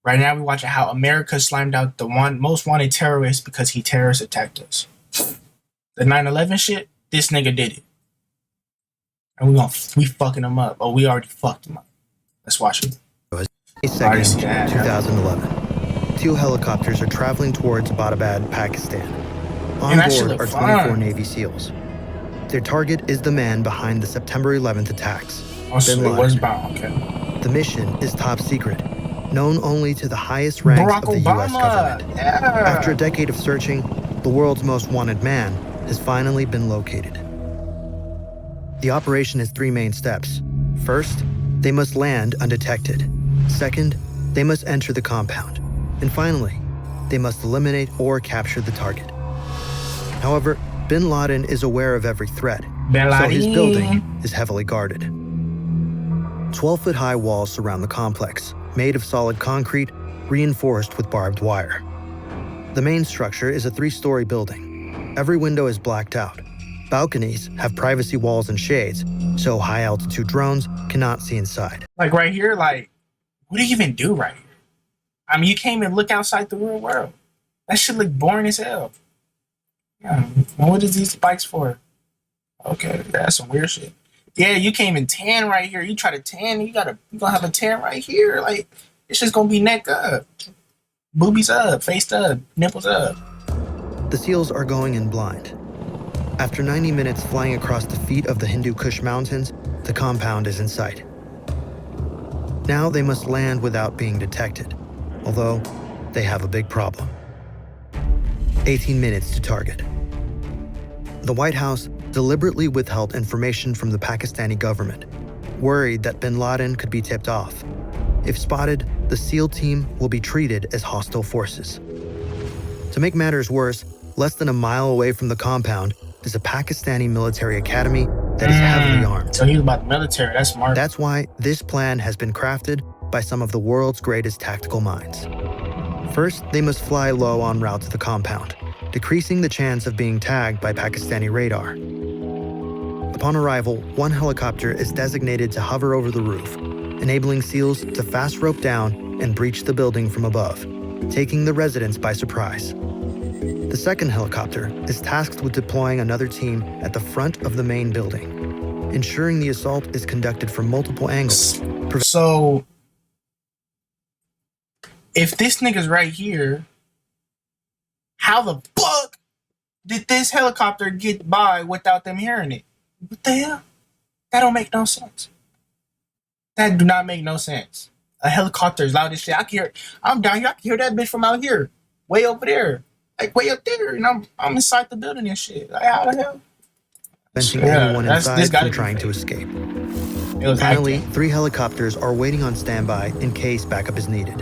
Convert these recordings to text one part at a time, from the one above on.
Right now, we're watching how America slimed out the most wanted terrorist because he terrorist attacked us. The 9/11 shit, this nigga did it, and we fucking him up. Oh, we already fucked him up. Let's watch it. May 2nd, 2011. Two helicopters are traveling towards Abbottabad, Pakistan. On board are 24 Navy SEALs. Their target is the man behind the September 11th attacks, Bin Laden. The mission is top secret, known only to the highest ranks of the U.S. government. After a decade of searching, the world's most wanted man has finally been located. The operation has three main steps. First, they must land undetected. Second, they must enter the compound. And finally, they must eliminate or capture the target. However, Bin Laden is aware of every threat, so his building is heavily guarded. 12-foot-high walls surround the complex, made of solid concrete, reinforced with barbed wire. The main structure is a 3-story building. Every window is blacked out. Balconies have privacy walls and shades, so high-altitude drones cannot see inside. Like right here, like, what do you even do right here? I mean, you can't even look outside the real world. That shit look boring as hell. Yeah, what is these bikes for? Okay, that's some weird shit. Yeah, you can't even tan right here. You try to tan, you gonna have a tan right here. Like, it's just gonna be neck up, boobies up, face up, nipples up. The SEALs are going in blind. After 90 minutes flying across the feet of the Hindu Kush Mountains, the compound is in sight. Now they must land without being detected, although they have a big problem. 18 minutes to target. The White House deliberately withheld information from the Pakistani government, worried that Bin Laden could be tipped off. If spotted, the SEAL team will be treated as hostile forces. To make matters worse, less than a mile away from the compound is a Pakistani military academy that is heavily armed. So he's about the military, that's smart. That's why this plan has been crafted by some of the world's greatest tactical minds. First, they must fly low en route to the compound, decreasing the chance of being tagged by Pakistani radar. Upon arrival, one helicopter is designated to hover over the roof, enabling SEALs to fast rope down and breach the building from above, taking the residents by surprise. The second helicopter is tasked with deploying another team at the front of the main building, ensuring the assault is conducted from multiple angles. So, if this nigga's right here, how the fuck did this helicopter get by without them hearing it? What the hell? That don't make no sense. That do not make no sense. A helicopter is loud as shit. I can hear. I'm down here. I can hear that bitch from out here, way over there, like way up there, and I'm inside the building and shit. Like, how the hell? Preventing anyone inside from trying to escape. Finally, 3 helicopters are waiting on standby in case backup is needed.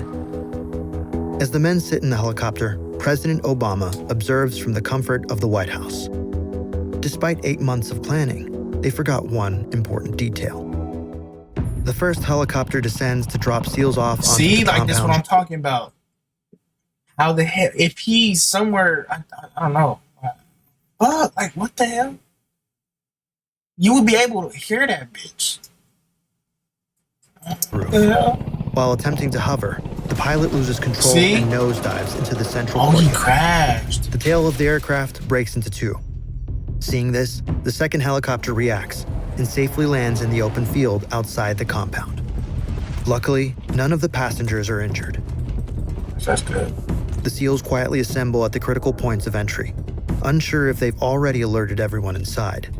As the men sit in the helicopter, President Obama observes from the comfort of the White House. Despite 8 months of planning, they forgot one important detail. The first helicopter descends to drop SEALs off onto the compound. That's what I'm talking about. How the hell, if he's somewhere, I don't know. But, like, what the hell? You would be able to hear that bitch. What the hell? While attempting to hover, the pilot loses control and nosedives into the central courtyard. He crashed. The tail of the aircraft breaks into 2. Seeing this, the second helicopter reacts and safely lands in the open field outside the compound. Luckily, none of the passengers are injured. That's good. The SEALs quietly assemble at the critical points of entry, unsure if they've already alerted everyone inside.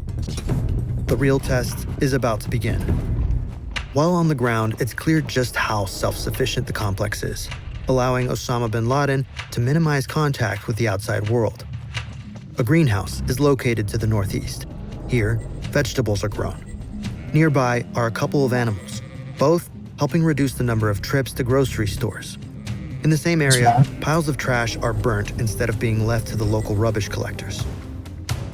The real test is about to begin. While on the ground, it's clear just how self-sufficient the complex is, allowing Osama bin Laden to minimize contact with the outside world. A greenhouse is located to the northeast. Here, vegetables are grown. Nearby are a couple of animals, both helping reduce the number of trips to grocery stores. In the same area, piles of trash are burnt instead of being left to the local rubbish collectors.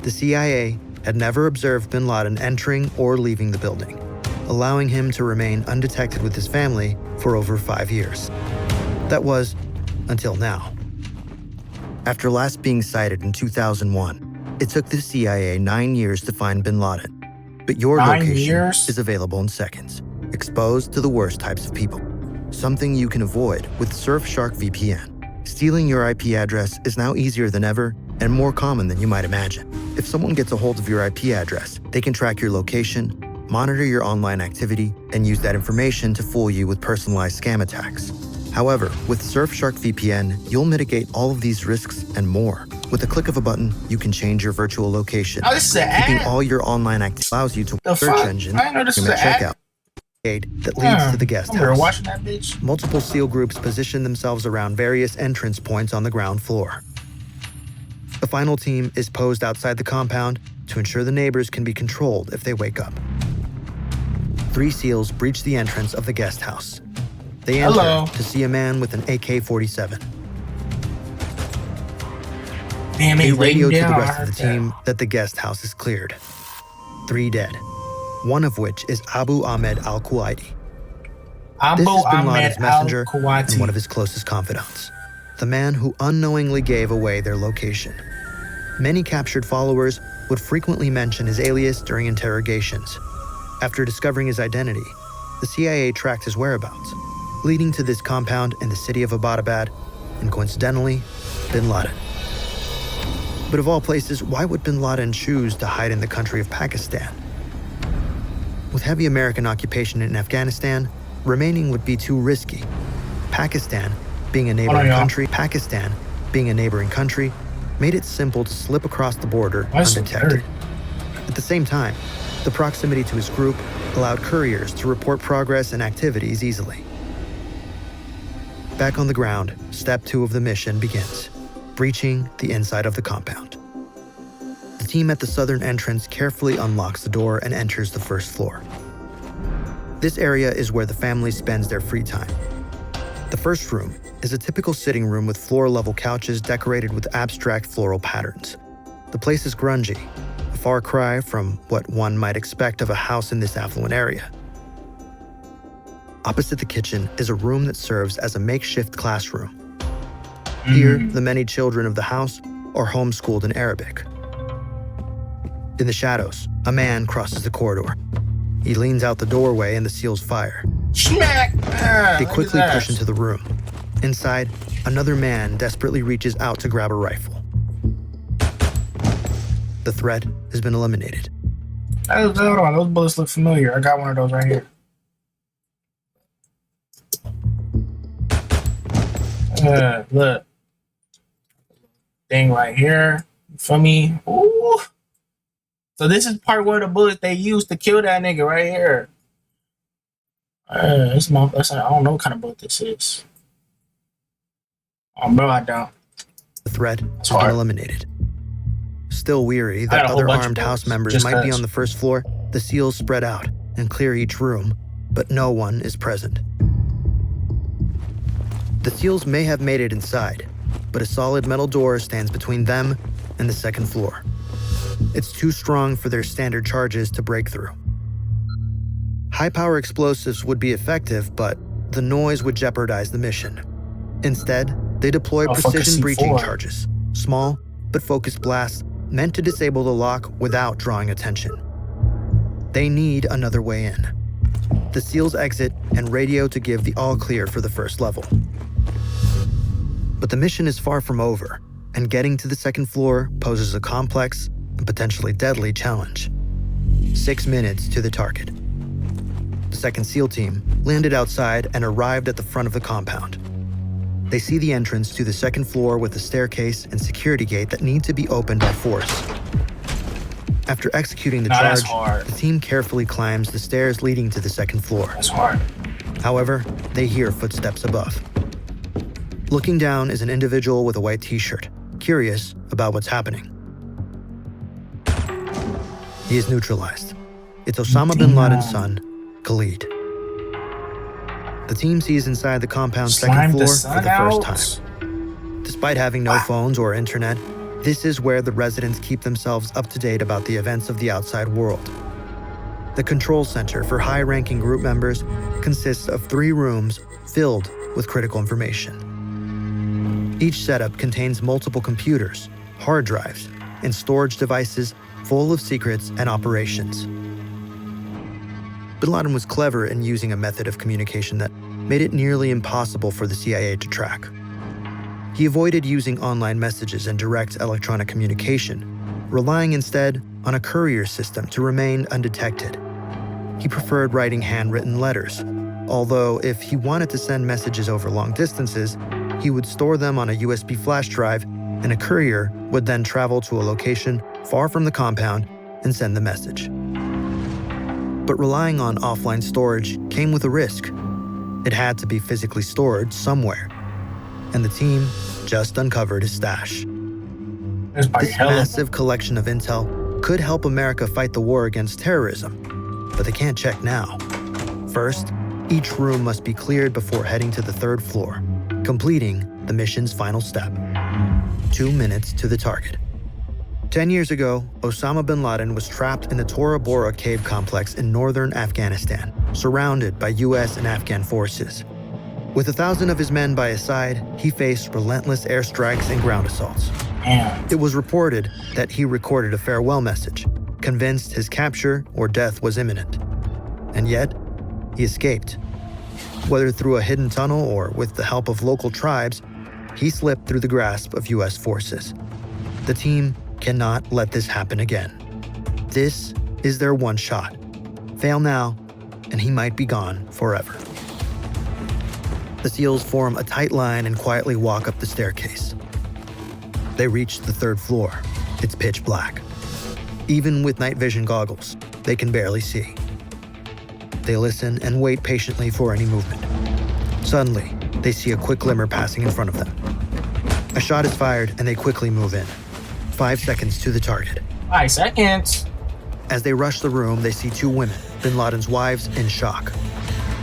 The CIA had never observed bin Laden entering or leaving the building, allowing him to remain undetected with his family for over 5 years. That was until now. After last being sighted in 2001, it took the CIA 9 years to find bin Laden. But your location is available in seconds, exposed to the worst types of people. something you can avoid with Surfshark VPN. Stealing your IP address is now easier than ever and more common than you might imagine. If someone gets a hold of your IP address, they can track your location, monitor your online activity, and use that information to fool you with personalized scam attacks. However, with Surfshark VPN, you'll mitigate all of these risks and more. With a click of a button, you can change your virtual location, Oh, this is an keeping ad. all your online activity allows you to The search fuck? engine I didn't know this was at an ad. checkout that leads to the guest I'm house. watching that bitch. Multiple SEAL groups position themselves around various entrance points on the ground floor. The final team is posed outside the compound to ensure the neighbors can be controlled if they wake up. 3 SEALs breach the entrance of the guest house. They enter Hello. to see a man with an AK-47. Damn, They they laid radio him to down. the I rest of heard the team that the guest house is cleared. 3 dead, one of which is Abu Ahmed al-Kuwaiti. that. This Abu is Bin Ahmed Laden's messenger and al-Kuwaiti. one of his closest confidants, the man who unknowingly gave away their location. Many captured followers would frequently mention his alias during interrogations. After discovering his identity, the CIA tracked his whereabouts, leading to this compound in the city of Abbottabad, and coincidentally, Bin Laden. But of all places, why would Bin Laden choose to hide in the country of Pakistan? With heavy American occupation in Afghanistan, remaining would be too risky. Pakistan, being a neighboring country, made it simple to slip across the border That's so undetected. dirty. At the same time, the proximity to his group allowed couriers to report progress and activities easily. Back on the ground, step 2 of the mission begins, breaching the inside of the compound. The team at the southern entrance carefully unlocks the door and enters the first floor. This area is where the family spends their free time. The first room is a typical sitting room with floor-level couches decorated with abstract floral patterns. The place is grungy, a far cry from what one might expect of a house in this affluent area. Opposite the kitchen is a room that serves as a makeshift classroom. Here, the many children of the house are homeschooled in Arabic. In the shadows, a man crosses the corridor. He leans out the doorway and the SEALs fire. Smack! They quickly push into the room. Inside, another man desperately reaches out to grab a rifle. The threat has been eliminated. Hold on, those bullets look familiar. I got one of those right here. Look. Thing right here. For me. Ooh. So this is part one of the bullets they used to kill that nigga right here. I don't know what kind of bullet this is. Oh, bro, I don't. The threat has hard. been eliminated. Still weary I that got a whole other bunch of armed bullets, house members just might be 'cause. on the first floor, the SEALs spread out and clear each room, but no one is present. The SEALs may have made it inside, but a solid metal door stands between them and the second floor. It's too strong for their standard charges to break through. High-power explosives would be effective, but the noise would jeopardize the mission. Instead, they deploy Oh, fuck a precision breaching C4. charges, small but focused blasts meant to disable the lock without drawing attention. They need another way in. The SEALs exit and radio to give the all-clear for the first level. But the mission is far from over, and getting to the second floor poses a complex and potentially deadly challenge. 6 minutes to the target. The second SEAL team landed outside and arrived at the front of the compound. They see the entrance to the second floor with a staircase and security gate that need to be opened by force. After executing the That's charge, hard. the team carefully climbs the stairs leading to the second floor. That's hard. However, they hear footsteps above. Looking down is an individual with a white t-shirt, curious about what's happening. He is neutralized. It's Osama bin Laden's son, Khalid. The team sees inside the compound's second Slime floor the for sun the out. first time. Despite having no phones or internet, this is where the residents keep themselves up to date about the events of the outside world. The control center for high-ranking group members consists of 3 rooms filled with critical information. Each setup contains multiple computers, hard drives, and storage devices full of secrets and operations. Bin Laden was clever in using a method of communication that made it nearly impossible for the CIA to track. He avoided using online messages and direct electronic communication, relying instead on a courier system to remain undetected. He preferred writing handwritten letters, although if he wanted to send messages over long distances, he would store them on a USB flash drive, and a courier would then travel to a location far from the compound and send the message. But relying on offline storage came with a risk. It had to be physically stored somewhere, and the team just uncovered his stash. This massive collection of intel could help America fight the war against terrorism, but they can't check now. First, each room must be cleared before heading to the 3rd floor, completing the mission's final step. 2 minutes to the target. 10 years ago, Osama bin Laden was trapped in the Tora Bora cave complex in northern Afghanistan, surrounded by US and Afghan forces. With 1,000 of his men by his side, he faced relentless airstrikes and ground assaults. Damn. It was reported that he recorded a farewell message, convinced his capture or death was imminent. And yet, he escaped. Whether through a hidden tunnel or with the help of local tribes, he slipped through the grasp of US forces. The team cannot let this happen again. This is their one shot. Fail now, and he might be gone forever. The SEALs form a tight line and quietly walk up the staircase. They reach the 3rd floor. It's pitch black. Even with night vision goggles, they can barely see. They listen and wait patiently for any movement. Suddenly, they see a quick glimmer passing in front of them. A shot is fired and they quickly move in. 5 seconds to the target. 5 seconds. As they rush the room, they see 2 women, bin Laden's wives, in shock.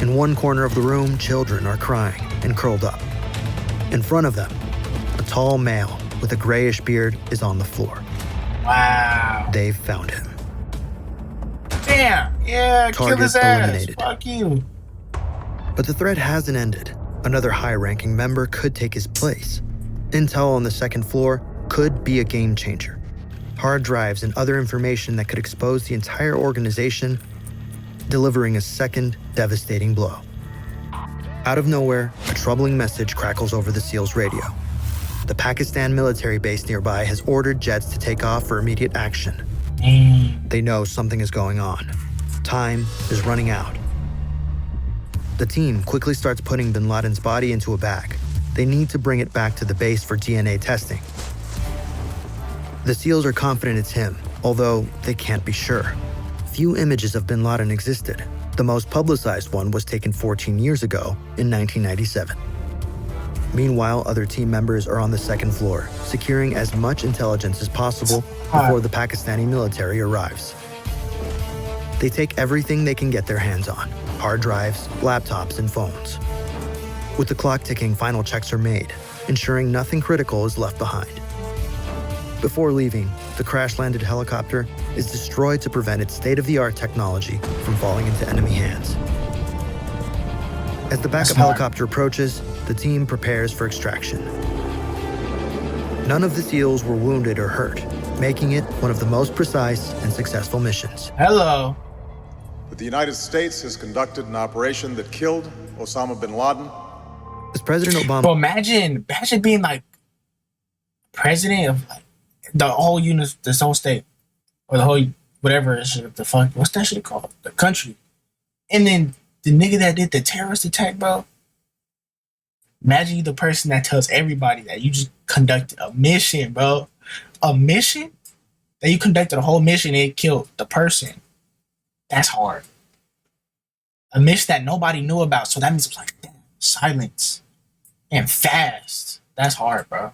In one corner of the room, children are crying and curled up. In front of them, a tall male with a grayish beard is on the floor. Wow. They've found him. Damn. Yeah, kill Target his ass. eliminated. Fuck you. But the threat hasn't ended. Another high-ranking member could take his place. Intel on the 2nd floor could be a game changer. Hard drives and other information that could expose the entire organization, delivering a second devastating blow. Out of nowhere, a troubling message crackles over the SEALs' radio. The Pakistan military base nearby has ordered jets to take off for immediate action. They know something is going on. Time is running out. The team quickly starts putting bin Laden's body into a bag. They need to bring it back to the base for DNA testing. The SEALs are confident it's him, although they can't be sure. Few images of bin Laden existed. The most publicized one was taken 14 years ago in 1997. Meanwhile, other team members are on the 2nd floor, securing as much intelligence as possible before the Pakistani military arrives. They take everything they can get their hands on: hard drives, laptops, and phones. With the clock ticking, final checks are made, ensuring nothing critical is left behind. Before leaving, the crash-landed helicopter is destroyed to prevent its state-of-the-art technology from falling into enemy hands. As the backup helicopter approaches, the team prepares for extraction. None of the SEALs were wounded or hurt, making it one of the most precise and successful missions. Hello. But the United States has conducted an operation that killed Osama bin Laden. As President Obama... But imagine being like president of like the whole unit, this whole state, or the whole whatever shit, the fuck, what's that shit called? The country. And then the nigga that did the terrorist attack, bro. Imagine you the person that tells everybody that you just conducted a mission, bro. A mission? That you conducted a whole mission and it killed the person. That's hard. A mission that nobody knew about. So that means it's like, damn, silence. And fast. That's hard, bro.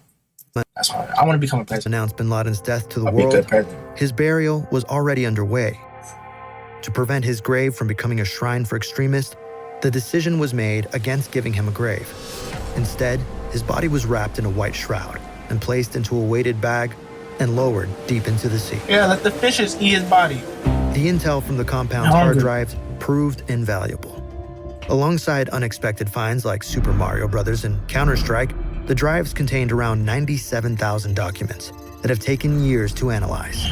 That's hard. I want to become a president. Announced bin Laden's death to the I'll be a world. good president. His burial was already underway. To prevent his grave from becoming a shrine for extremists, the decision was made against giving him a grave. Instead, his body was wrapped in a white shroud and placed into a weighted bag and lowered deep into the sea. Yeah, let the fishes eat his body. The intel from the compound's hard drives proved invaluable. Alongside unexpected finds like Super Mario Bros. And Counter-Strike, the drives contained around 97,000 documents that have taken years to analyze.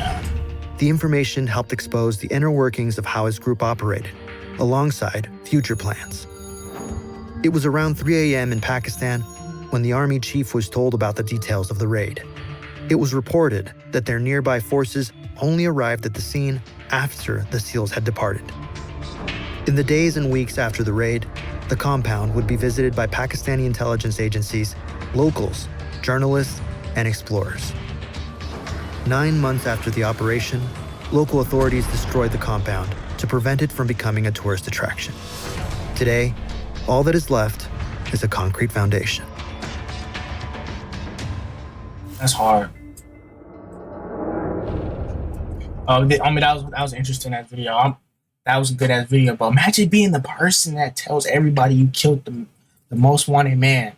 The information helped expose the inner workings of how his group operated, alongside future plans. It was around 3 a.m. in Pakistan when the army chief was told about the details of the raid. It was reported that their nearby forces only arrived at the scene after the SEALs had departed. In the days and weeks after the raid, the compound would be visited by Pakistani intelligence agencies, locals, journalists, and explorers. 9 months after the operation, local authorities destroyed the compound to prevent it from becoming a tourist attraction. Today, all that is left is a concrete foundation. That's hard. I mean, that was interesting, that video. That was a good ass video, but imagine being the person that tells everybody you killed the most wanted man.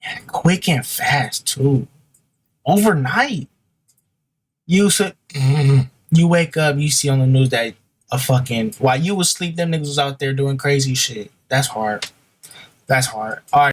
And quick and fast too. Overnight. You wake up, you see on the news that while you was asleep, them niggas was out there doing crazy shit. That's hard. That's hard. All right.